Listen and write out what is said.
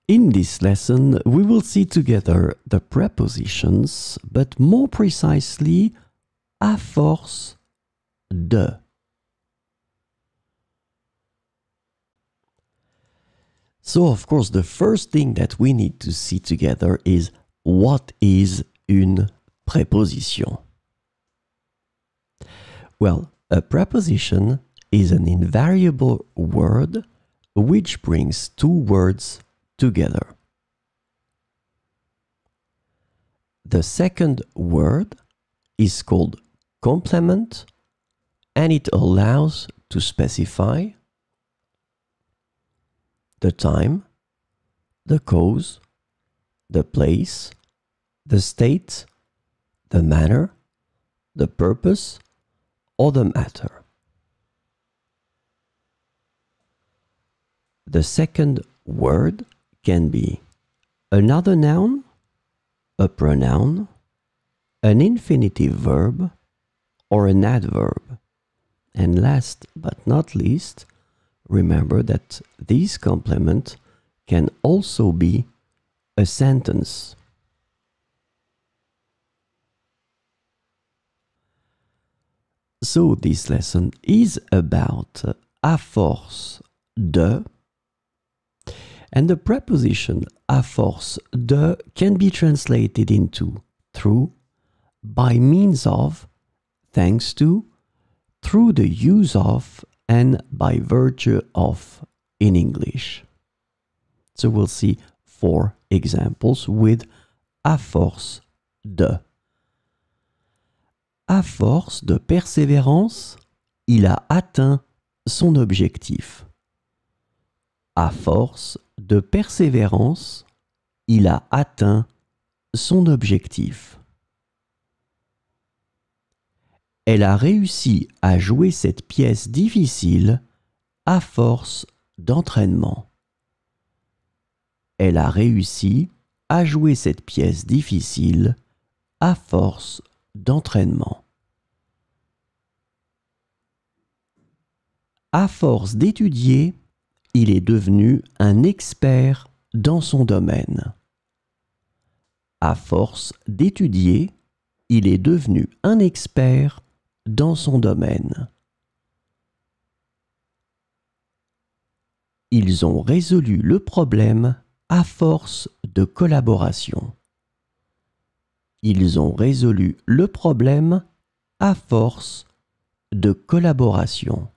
In this lesson, we will see together the prepositions, but more precisely, à force de. So, of course, the first thing that we need to see together is what is une préposition? Well, a preposition is an invariable word which brings two words together. The second word is called complement, and it allows to specify the time, the cause, the place, the state, the manner, the purpose, or the matter. The second word can be another noun, a pronoun, an infinitive verb, or an adverb. And last but not least, remember that this complement can also be a sentence. So this lesson is about à force de, and the preposition à force de can be translated into through, by means of, thanks to, through the use of, and by virtue of in English. So we'll see 4 examples with à force de. À force de persévérance, il a atteint son objectif. À force de persévérance, il a atteint son objectif. Elle a réussi à jouer cette pièce difficile à force d'entraînement. Elle a réussi à jouer cette pièce difficile à force d'entraînement. À force d'étudier, il est devenu un expert dans son domaine. À force d'étudier, il est devenu un expert dans son domaine. Ils ont résolu le problème à force de collaboration. Ils ont résolu le problème à force de collaboration.